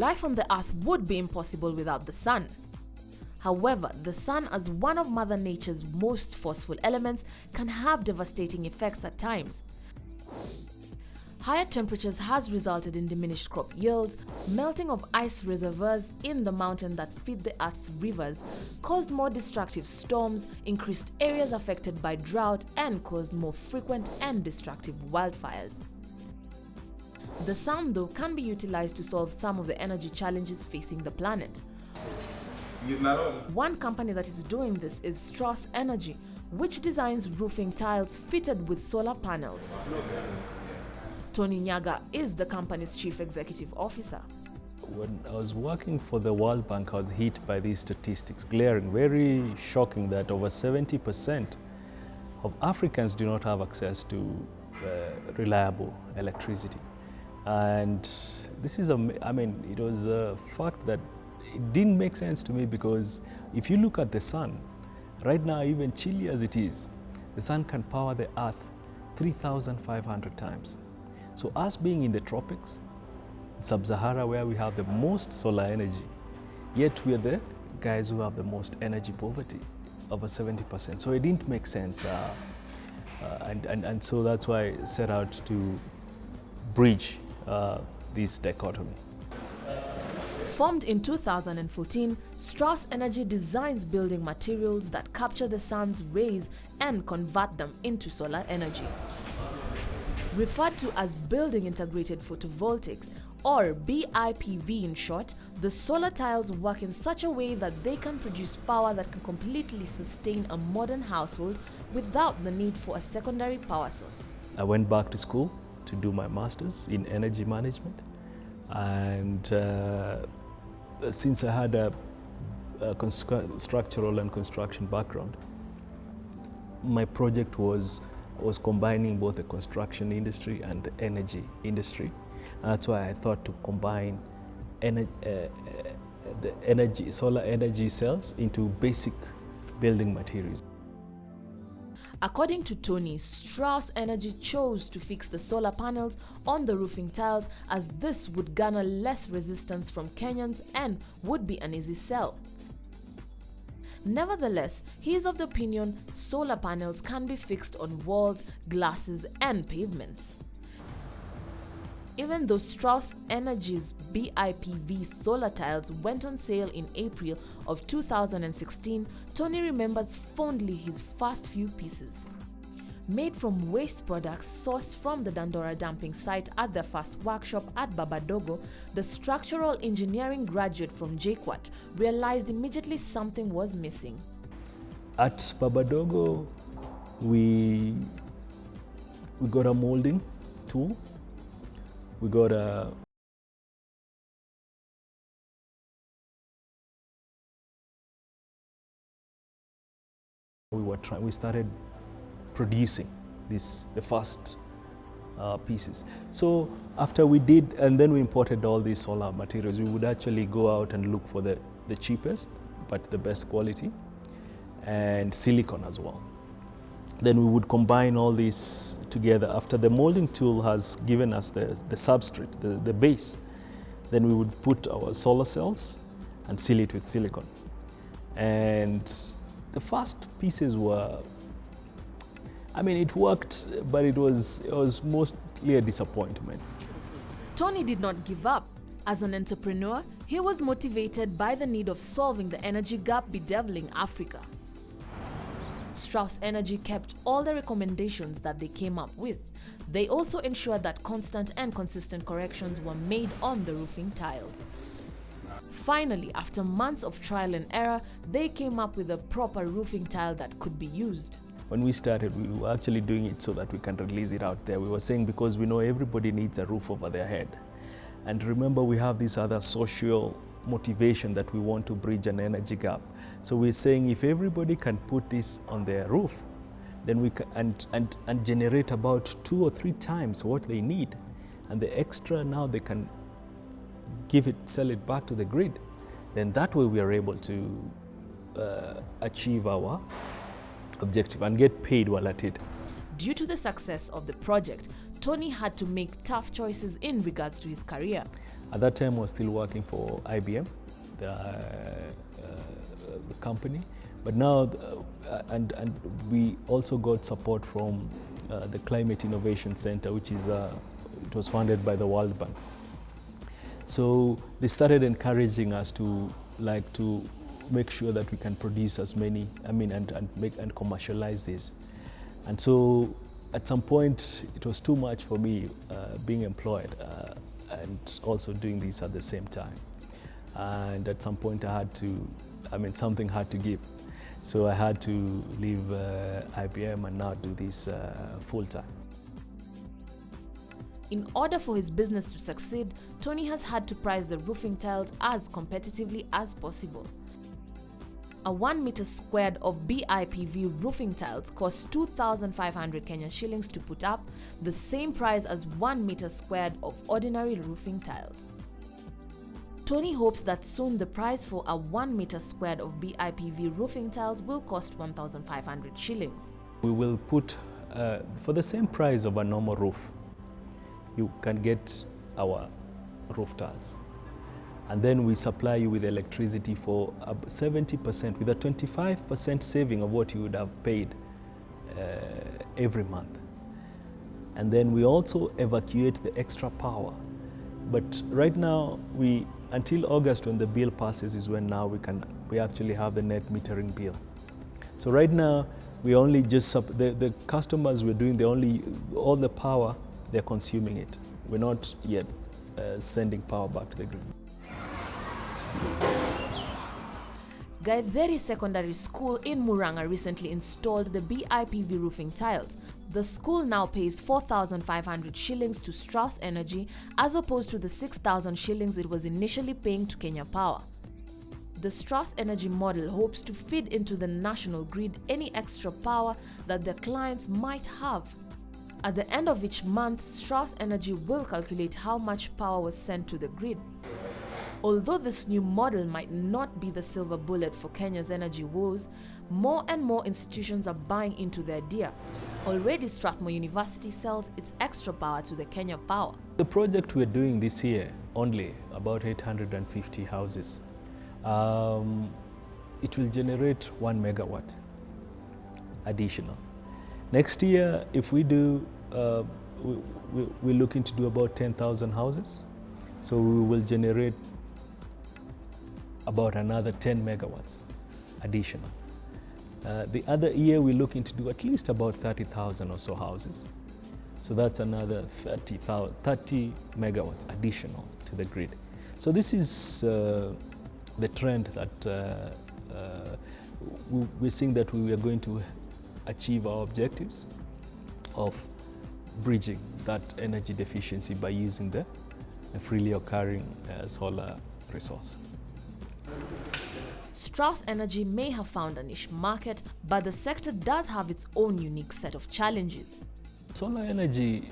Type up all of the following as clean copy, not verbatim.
life on the Earth would be impossible without the sun. However, the sun, as one of Mother Nature's most forceful elements, can have devastating effects at times. Higher temperatures has resulted in diminished crop yields, melting of ice reservoirs in the mountain that feed the Earth's rivers, caused more destructive storms, increased areas affected by drought, and caused more frequent and destructive wildfires. The sun, though, can be utilized to solve some of the energy challenges facing the planet. One company that is doing this is Strauss, which designs roofing tiles fitted with solar panels. Tony Nyaga is the company's chief executive officer. When I was working for the World Bank, I was hit by these statistics, glaring, very shocking, that over 70% of Africans do not have access to reliable electricity. And this is, it was a fact that it didn't make sense to me, because if you look at the sun, right now, even chilly as it is, the sun can power the Earth 3,500 times. So us being in the tropics, Sub-Sahara, where we have the most solar energy, yet we are the guys who have the most energy poverty, over 70%. So it didn't make sense. And so that's why I set out to bridge this dichotomy. Formed in 2014, Strauss Energy designs building materials that capture the sun's rays and convert them into solar energy. Referred to as Building Integrated Photovoltaics, or BIPV in short, the solar tiles work in such a way that they can produce power that can completely sustain a modern household without the need for a secondary power source. I went back to school to do my master's in energy management, and since I had a structural and construction background, my project was combining both the construction industry and the energy industry. And that's why I thought to combine solar energy cells into basic building materials. According to Tony, Strauss Energy chose to fix the solar panels on the roofing tiles, as this would garner less resistance from Kenyans and would be an easy sell. Nevertheless, he is of the opinion solar panels can be fixed on walls, glasses, and pavements. Even though Strauss Energy's BIPV solar tiles went on sale in April of 2016, Tony remembers fondly his first few pieces. Made from waste products sourced from the Dandora dumping site at their first workshop at Babadogo, the structural engineering graduate from JKUAT realized immediately something was missing. At Babadogo, we got a molding tool. We got a we started producing the first pieces. So after we did, and then we imported all these solar materials, we would actually go out and look for the cheapest but the best quality, and silicon as well. Then we would combine all these together. After the molding tool has given us the substrate, the base, then we would put our solar cells and seal it with silicon. And the first pieces were, it worked, but it was mostly a disappointment. Tony did not give up. As an entrepreneur, he was motivated by the need of solving the energy gap bedeviling Africa. Strauss Energy kept all the recommendations that they came up with. They also ensured that constant and consistent corrections were made on the roofing tiles. Finally, after months of trial and error, they came up with a proper roofing tile that could be used. When we started, we were actually doing it so that we can release it out there. We were saying, because we know everybody needs a roof over their head. And remember, we have this other social motivation that we want to bridge an energy gap. So we're saying, if everybody can put this on their roof, then we can and generate about 2 or 3 times what they need, and the extra now they can sell it back to the grid. Then that way we are able to achieve our objective and get paid while at it. Due to the success of the project, Tony had to make tough choices in regards to his career. At that time, I was still working for IBM, the company. But now, and we also got support from the Climate Innovation Center, which is it was funded by the World Bank. So they started encouraging us to make sure that we can produce as many, and commercialize this. And so at some point, it was too much for me being employed and also doing this at the same time. And at some point I had to, something had to give. So I had to leave IBM and now do this full time. In order for his business to succeed, Tony has had to price the roofing tiles as competitively as possible. A 1 meter squared of BIPV roofing tiles costs 2,500 Kenyan shillings to put up, the same price as 1 meter squared of ordinary roofing tiles. Tony hopes that soon the price for a 1 meter squared of BIPV roofing tiles will cost 1,500 shillings. We will put, for the same price of a normal roof, you can get our roof tiles. And then we supply you with electricity for 70%, with a 25% saving of what you would have paid every month. And then we also evacuate the extra power. But right now, until August, when the bill passes, is when now we actually have the net metering bill. So right now, we only just, the customers we're doing, all the power, they're consuming it. We're not yet sending power back to the grid. Gaitheri Secondary School in Muranga recently installed the BIPV roofing tiles. The school now pays 4,500 shillings to Strauss Energy as opposed to the 6,000 shillings it was initially paying to Kenya Power. The Strauss Energy model hopes to feed into the national grid any extra power that their clients might have. At the end of each month, Strauss Energy will calculate how much power was sent to the grid. Although this new model might not be the silver bullet for Kenya's energy woes, more and more institutions are buying into the idea. Already, Strathmore University sells its extra power to the Kenya Power. The project we're doing this year, only about 850 houses, it will generate 1 megawatt additional. Next year, if we do, we're looking to do about 10,000 houses. So we will generate about another 10 megawatts additional. The other year, we're looking to do at least about 30,000 or so houses. So that's another 30 megawatts additional to the grid. So this is the trend that we're seeing, that we are going to achieve our objectives of bridging that energy deficiency by using the freely occurring solar resource. Strauss Energy may have found a niche market, but the sector does have its own unique set of challenges. Solar energy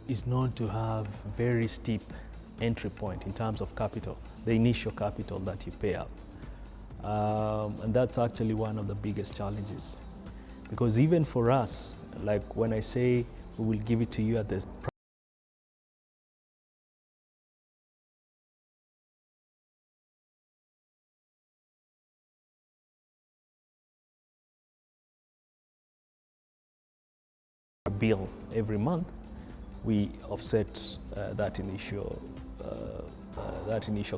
is known to have very steep entry point in terms of capital, the initial capital that you pay up. And that's actually one of the biggest challenges. Because even for us, like when I say we will give it to you at this bill every month, we offset that initial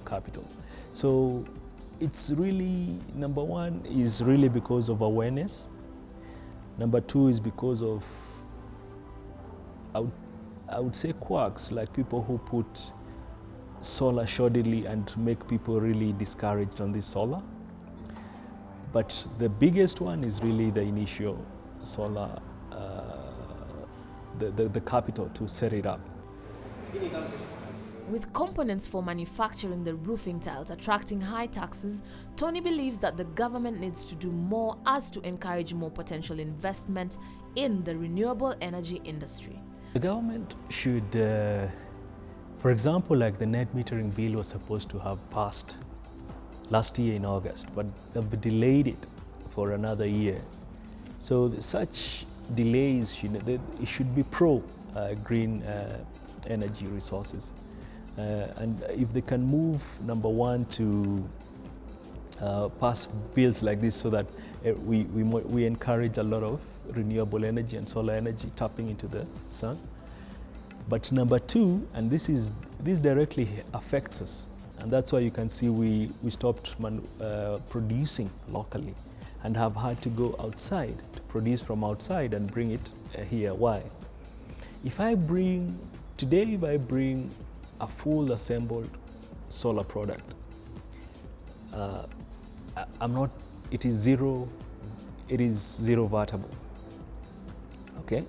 capital. So it's really, number one is really because of awareness. Number two is because of, I would say, quirks, like people who put solar shoddily and make people really discouraged on this solar. But the biggest one is really the initial solar, the capital to set it up. With components for manufacturing the roofing tiles attracting high taxes, Tony believes that the government needs to do more as to encourage more potential investment in the renewable energy industry. The government should, for example, like the net metering bill was supposed to have passed last year in August, but they've delayed it for another year. So such delays, it should be pro green energy resources. And if they can move, number one, to pass bills like this so that we encourage a lot of renewable energy and solar energy tapping into the sun. But number two, and this directly affects us, and that's why you can see we stopped producing locally and have had to go outside to produce from outside and bring it here. Why? If I bring a full assembled solar product, it is zero vatable, okay?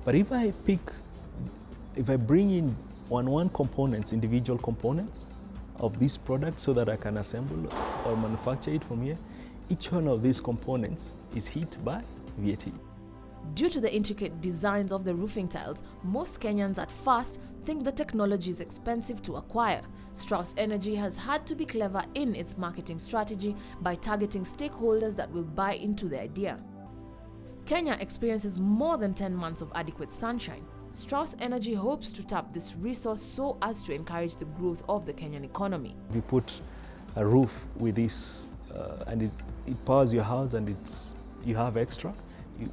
But if I bring in one components, individual components of this product so that I can assemble or manufacture it from here, each one of these components is hit by VAT. Due to the intricate designs of the roofing tiles, most Kenyans at first think the technology is expensive to acquire. Strauss Energy has had to be clever in its marketing strategy by targeting stakeholders that will buy into the idea. Kenya experiences more than 10 months of adequate sunshine. Strauss Energy hopes to tap this resource so as to encourage the growth of the Kenyan economy. If you put a roof with this and it powers your house and you have extra,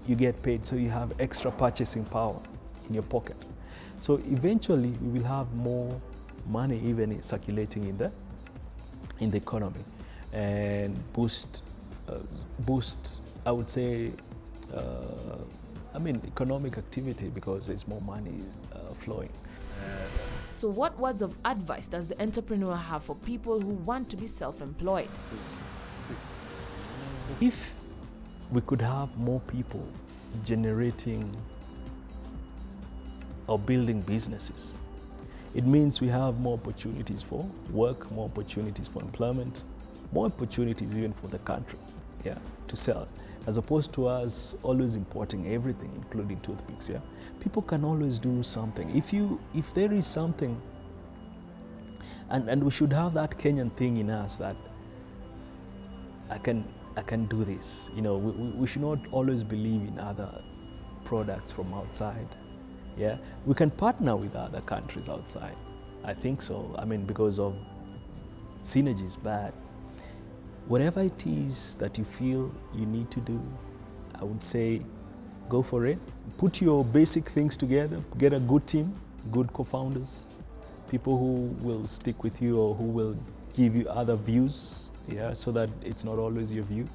you get paid, so you have extra purchasing power in your pocket. So eventually we will have more money even circulating in the economy and boost I would say economic activity because there's more money flowing. So what words of advice does the entrepreneur have for people who want to be self-employed? If we could have more people generating or building businesses, it means we have more opportunities for work, more opportunities for employment, more opportunities even for the country, to sell, as opposed to us always importing everything, including toothpicks. People can always do something. If there is something, and we should have that Kenyan thing in us that I can do this. We should not always believe in other products from outside. We can partner with other countries outside. I think so. Because of synergies, but whatever it is that you feel you need to do, I would say go for it. Put your basic things together, get a good team, good co-founders, people who will stick with you or who will give you other views, so that it's not always your view,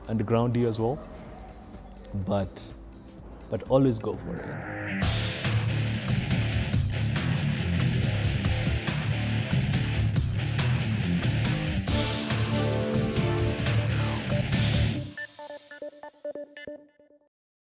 and ground you as well, but always go for it.